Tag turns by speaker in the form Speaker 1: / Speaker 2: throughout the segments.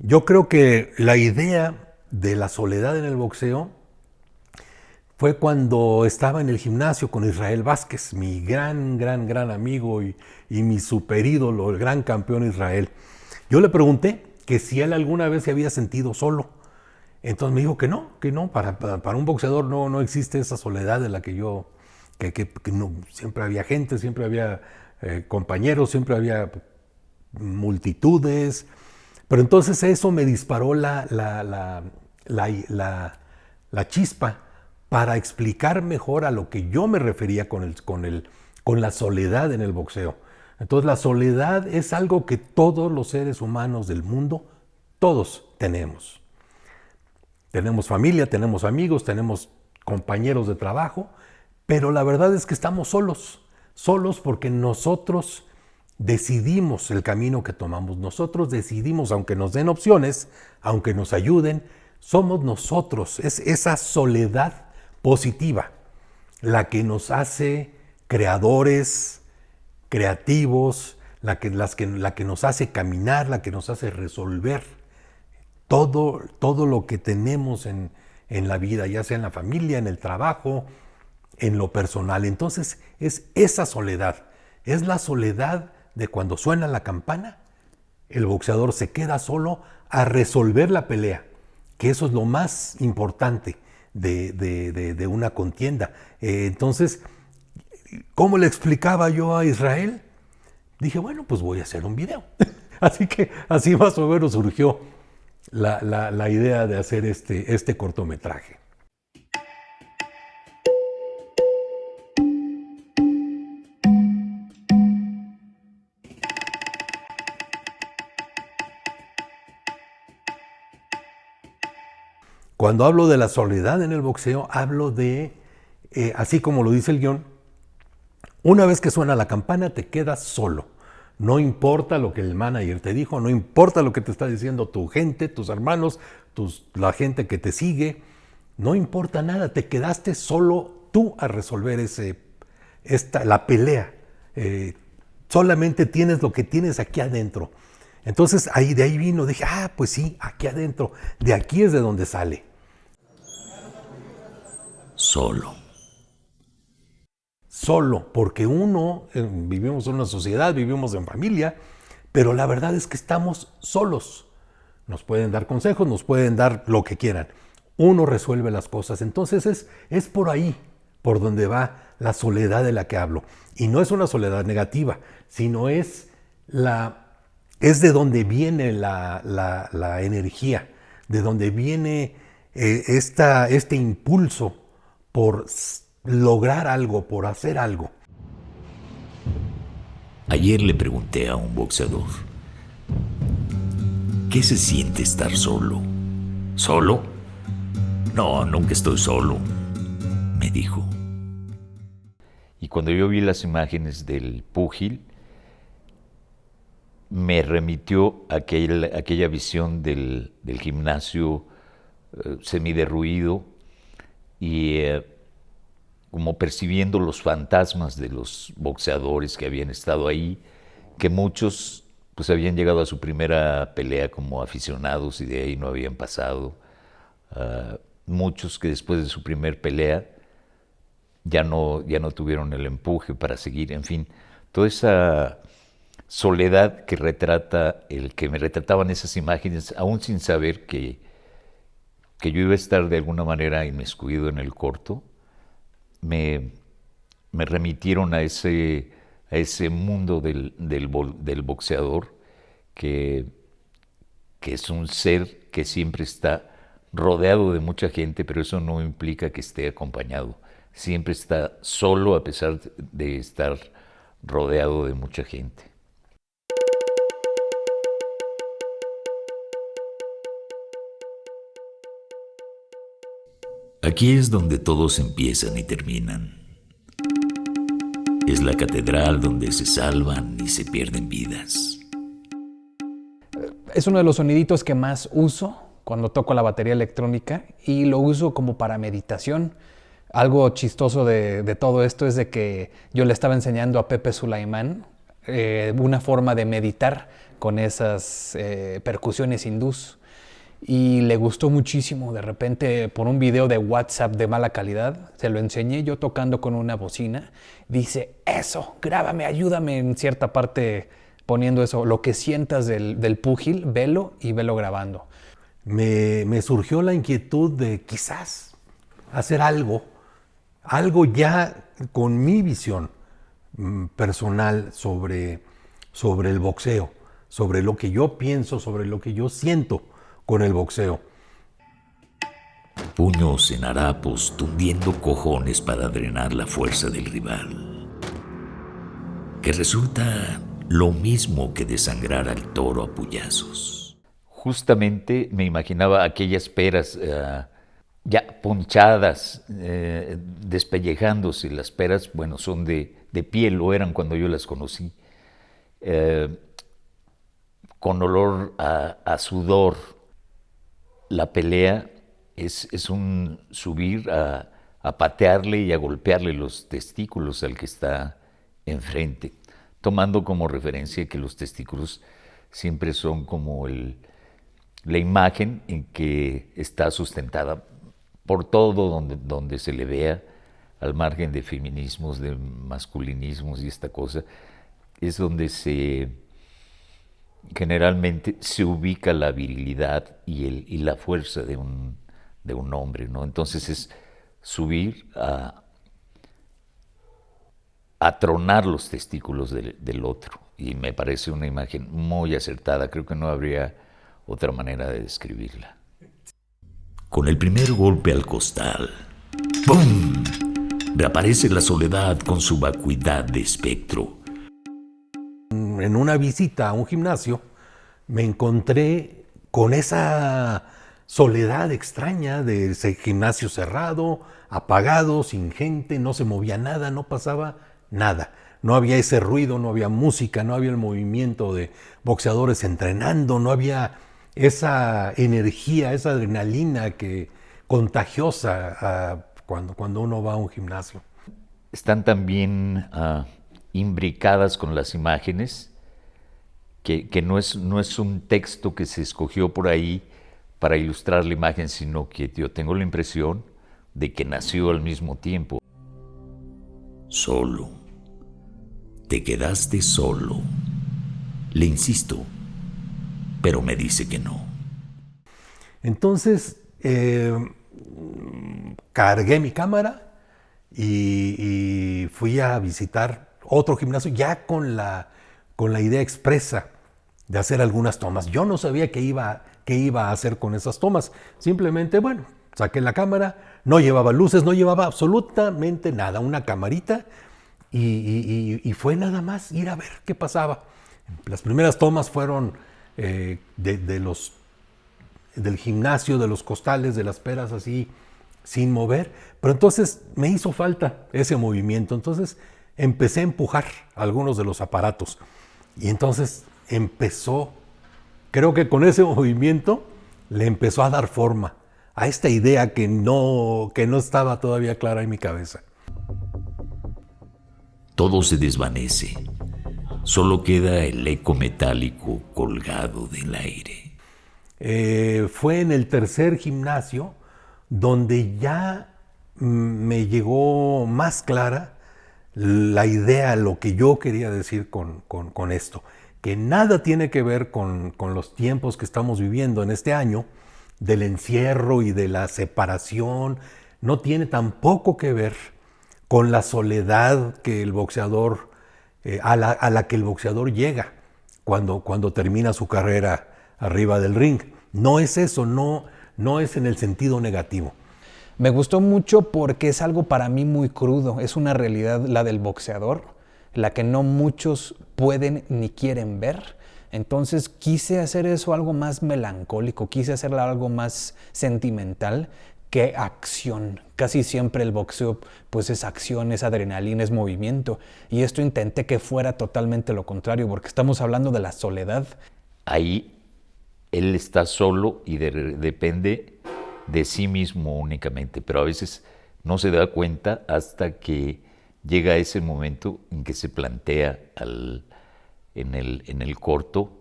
Speaker 1: Yo creo que la idea de la soledad en el boxeo fue cuando estaba en el gimnasio con Israel Vázquez, mi gran amigo y mi super ídolo, el gran campeón Israel. Yo le pregunté que si él alguna vez se había sentido solo. Entonces me dijo que no, para un boxeador no existe esa soledad de la que yo, que no, siempre había gente, siempre había compañeros, siempre había multitudes. Pero entonces eso me disparó la chispa para explicar mejor a lo que yo me refería con la soledad en el boxeo. Entonces la soledad es algo que todos los seres humanos del mundo, todos tenemos. Tenemos familia, tenemos amigos, tenemos compañeros de trabajo, pero la verdad es que estamos solos porque nosotros decidimos el camino que tomamos, nosotros decidimos, aunque nos den opciones, aunque nos ayuden, somos nosotros, es esa soledad positiva la que nos hace creadores, creativos, la que nos hace caminar, la que nos hace resolver todo lo que tenemos en la vida, ya sea en la familia, en el trabajo, en lo personal. Entonces es esa soledad, es la soledad de cuando suena la campana, el boxeador se queda solo a resolver la pelea, que eso es lo más importante de una contienda. Entonces, ¿cómo le explicaba yo a Israel? Dije, bueno, pues voy a hacer un video. Así que así más o menos surgió la idea de hacer este cortometraje. Cuando hablo de la soledad en el boxeo, hablo de, así como lo dice el guión, una vez que suena la campana te quedas solo. No importa lo que el manager te dijo, no importa lo que te está diciendo tu gente, tus hermanos, la gente que te sigue, no importa nada, te quedaste solo tú a resolver la pelea. Solamente tienes lo que tienes aquí adentro. Entonces de ahí vino, dije, pues sí, aquí adentro, de aquí es de donde sale. Solo, porque vivimos en una sociedad, vivimos en familia, pero la verdad es que estamos solos. Nos pueden dar consejos, nos pueden dar lo que quieran. Uno resuelve las cosas. Entonces es por ahí, por donde va la soledad de la que hablo. Y no es una soledad negativa, sino es de donde viene la energía, de donde viene este impulso por lograr algo, por hacer algo.
Speaker 2: Ayer le pregunté a un boxeador, ¿qué se siente estar solo? ¿Solo? No, nunca estoy solo, me dijo. Y cuando yo vi las imágenes del púgil, me remitió a aquella visión del gimnasio semiderruido y como percibiendo los fantasmas de los boxeadores que habían estado ahí, que muchos pues habían llegado a su primera pelea como aficionados y de ahí no habían pasado. Muchos que después de su primer pelea ya no tuvieron el empuje para seguir, en fin, toda esa soledad que me retrataban esas imágenes, aún sin saber que yo iba a estar de alguna manera inmiscuido en el corto, me remitieron a ese mundo del boxeador que es un ser que siempre está rodeado de mucha gente, pero eso no implica que esté acompañado. Siempre está solo a pesar de estar rodeado de mucha gente. Aquí es donde todos empiezan y terminan. Es la catedral donde se salvan y se pierden vidas.
Speaker 3: Es uno de los soniditos que más uso cuando toco la batería electrónica y lo uso como para meditación. Algo chistoso de todo esto es de que yo le estaba enseñando a Pepe Sulaimán una forma de meditar con esas percusiones hindús. Y le gustó muchísimo. De repente, por un video de WhatsApp de mala calidad, se lo enseñé yo tocando con una bocina. Dice, eso, grábame, ayúdame en cierta parte poniendo eso. Lo que sientas del púgil, velo y velo grabando.
Speaker 1: Me surgió la inquietud de quizás hacer algo ya con mi visión personal sobre el boxeo, sobre lo que yo pienso, sobre lo que yo siento con el boxeo.
Speaker 4: Puños en harapos, tundiendo cojones para drenar la fuerza del rival. Que resulta lo mismo que desangrar al toro a puñazos.
Speaker 2: Justamente me imaginaba aquellas peras ya ponchadas, despellejándose. Las peras, bueno, son de piel, o eran cuando yo las conocí, con olor a sudor. La pelea es un subir a patearle y a golpearle los testículos al que está enfrente, tomando como referencia que los testículos siempre son como la imagen en que está sustentada por todo donde se le vea, al margen de feminismos, de masculinismos y esta cosa, es donde generalmente se ubica la virilidad y la fuerza de un hombre, ¿no? Entonces es subir a tronar los testículos del otro, y me parece una imagen muy acertada. Creo que no habría otra manera de describirla.
Speaker 4: Con el primer golpe al costal, ¡pum!, reaparece la soledad con su vacuidad de espectro.
Speaker 1: En una visita a un gimnasio me encontré con esa soledad extraña de ese gimnasio cerrado, apagado, sin gente, no se movía nada, no pasaba nada. No había ese ruido, no había música, no había el movimiento de boxeadores entrenando, no había esa energía, esa adrenalina contagiosa cuando uno va a un gimnasio.
Speaker 2: Están también imbricadas con las imágenes, que no es un texto que se escogió por ahí para ilustrar la imagen, sino que yo tengo la impresión de que nació al mismo tiempo.
Speaker 4: Solo. Te quedaste solo. Le insisto, pero me dice que no.
Speaker 1: Entonces, cargué mi cámara y fui a visitar otro gimnasio ya con la idea expresa de hacer algunas tomas. Yo no sabía qué iba a hacer con esas tomas. Simplemente, bueno, saqué la cámara, no llevaba luces, no llevaba absolutamente nada, una camarita, y fue nada más ir a ver qué pasaba. Las primeras tomas fueron del gimnasio, de los costales, de las peras así, sin mover, pero entonces me hizo falta ese movimiento. Entonces empecé a empujar algunos de los aparatos y entonces empezó, creo que con ese movimiento le empezó a dar forma a esta idea que no estaba todavía clara en mi cabeza.
Speaker 4: Todo se desvanece. Solo queda el eco metálico colgado del aire.
Speaker 1: Fue en el tercer gimnasio donde ya me llegó más clara la idea, lo que yo quería decir con esto, que nada tiene que ver con los tiempos que estamos viviendo en este año, del encierro y de la separación. No tiene tampoco que ver con la soledad que el boxeador, a la que el boxeador llega cuando termina su carrera arriba del ring. No es eso, no es en el sentido negativo.
Speaker 3: Me gustó mucho porque es algo para mí muy crudo. Es una realidad, la del boxeador, la que no muchos pueden ni quieren ver. Entonces quise hacer eso algo más melancólico, quise hacerlo algo más sentimental que acción. Casi siempre el boxeo pues es acción, es adrenalina, es movimiento. Y esto intenté que fuera totalmente lo contrario, porque estamos hablando de la soledad.
Speaker 2: Ahí él está solo y depende de sí mismo únicamente, pero a veces no se da cuenta hasta que llega ese momento en que se plantea en el corto,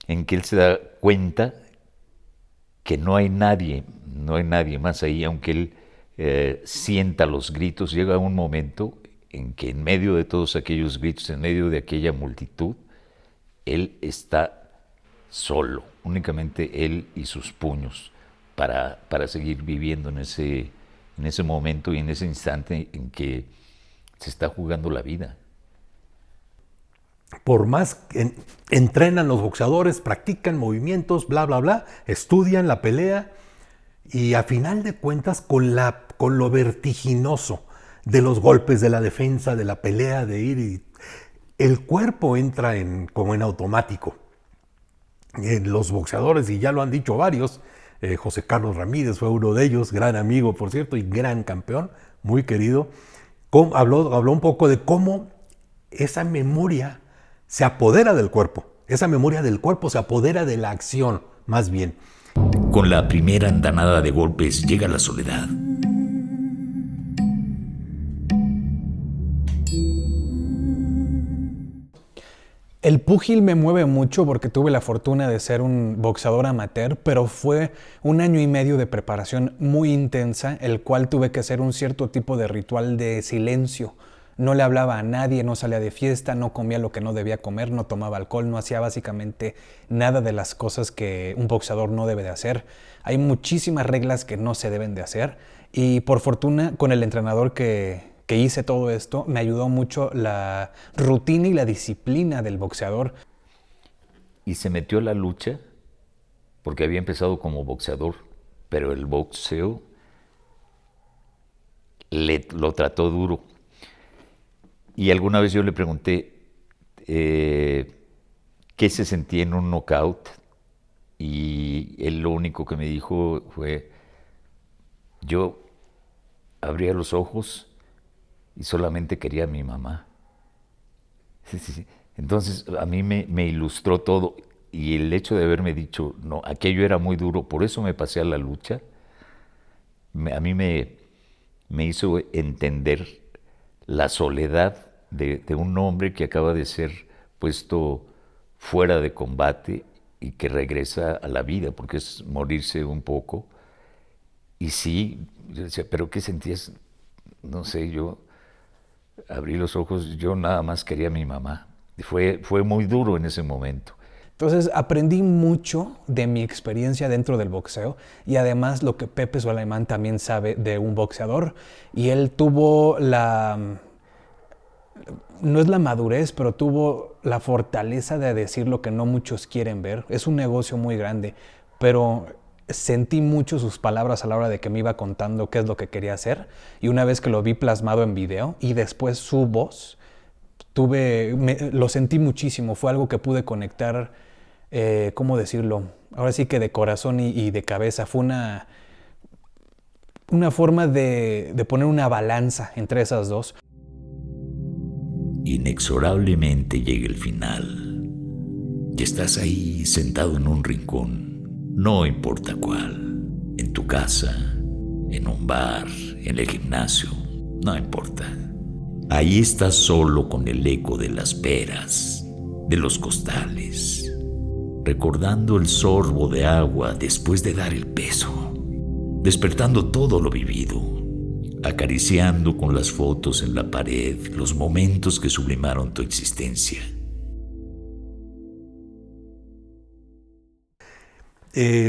Speaker 2: en que él se da cuenta que no hay nadie más ahí, aunque él sienta los gritos. Llega un momento en que en medio de todos aquellos gritos, en medio de aquella multitud, él está solo, únicamente él y sus puños, para seguir viviendo en ese momento y en ese instante en que se está jugando la vida.
Speaker 1: Por más que entrenan los boxeadores, practican movimientos, bla, bla, bla, estudian la pelea y a final de cuentas con lo vertiginoso de los golpes, de la defensa, de la pelea, de ir y el cuerpo entra como en automático. Los boxeadores, y ya lo han dicho varios, José Carlos Ramírez fue uno de ellos, gran amigo por cierto y gran campeón, muy querido, habló un poco de cómo esa memoria se apodera del cuerpo, esa memoria del cuerpo se apodera de la acción, más bien.
Speaker 4: Con la primera andanada de golpes llega la soledad.
Speaker 3: El púgil me mueve mucho porque tuve la fortuna de ser un boxeador amateur, pero fue 1 año y medio de preparación muy intensa, el cual tuve que hacer un cierto tipo de ritual de silencio. No le hablaba a nadie, no salía de fiesta, no comía lo que no debía comer, no tomaba alcohol, no hacía básicamente nada de las cosas que un boxeador no debe de hacer. Hay muchísimas reglas que no se deben de hacer y por fortuna con el entrenador que hice todo esto, me ayudó mucho la rutina y la disciplina del boxeador.
Speaker 2: Y se metió a la lucha porque había empezado como boxeador, pero el boxeo lo trató duro. Y alguna vez yo le pregunté qué se sentía en un knockout y él lo único que me dijo fue, yo abría los ojos y solamente quería a mi mamá. Sí. Entonces a mí me ilustró todo y el hecho de haberme dicho, no, aquello era muy duro, por eso me pasé a la lucha, a mí me hizo entender la soledad de un hombre que acaba de ser puesto fuera de combate y que regresa a la vida, porque es morirse un poco. Y sí, yo decía, ¿pero qué sentías? No sé, yo abrí los ojos, yo nada más quería a mi mamá. Fue muy duro en ese momento.
Speaker 3: Entonces aprendí mucho de mi experiencia dentro del boxeo y además lo que Pepe Sulayman también sabe de un boxeador. Y él tuvo no es la madurez, pero tuvo la fortaleza de decir lo que no muchos quieren ver. Es un negocio muy grande, pero sentí mucho sus palabras a la hora de que me iba contando qué es lo que quería hacer. Y una vez que lo vi plasmado en video y después su voz, lo sentí muchísimo. Fue algo que pude conectar, ¿cómo decirlo? Ahora sí que de corazón y de cabeza. Fue una forma de poner una balanza entre esas dos.
Speaker 4: Inexorablemente llega el final. Y estás ahí sentado en un rincón, no importa cuál, en tu casa, en un bar, en el gimnasio, no importa. Ahí estás solo con el eco de las peras, de los costales, recordando el sorbo de agua después de dar el peso, despertando todo lo vivido, acariciando con las fotos en la pared los momentos que sublimaron tu existencia.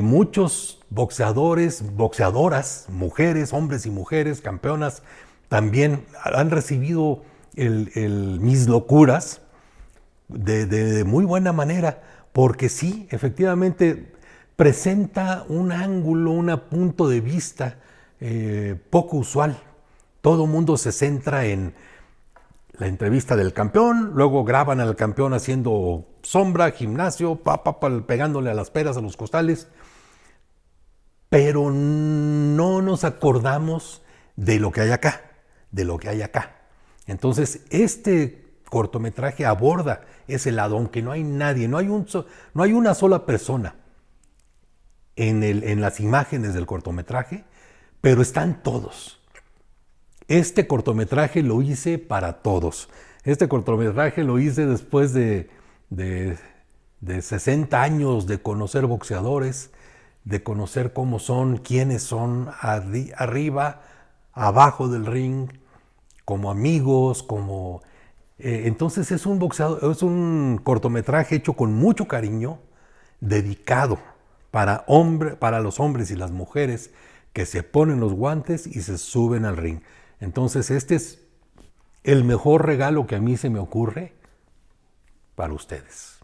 Speaker 1: Muchos boxeadores, boxeadoras, mujeres, hombres y mujeres, campeonas, también han recibido el Mis Locuras de muy buena manera, porque sí, efectivamente presenta un ángulo, un punto de vista poco usual. Todo el mundo se centra en la entrevista del campeón, luego graban al campeón haciendo sombra, gimnasio, pegándole a las peras, a los costales, pero no nos acordamos de lo que hay acá, Entonces, este cortometraje aborda ese lado, aunque no hay nadie, no hay una sola persona en las imágenes del cortometraje, pero están todos. Este cortometraje lo hice para todos. Este cortometraje lo hice después de 60 años de conocer boxeadores, de conocer cómo son, quiénes son, arriba, abajo del ring, como amigos, como... entonces es un cortometraje hecho con mucho cariño, dedicado para los hombres y las mujeres que se ponen los guantes y se suben al ring. Entonces este es el mejor regalo que a mí se me ocurre para ustedes.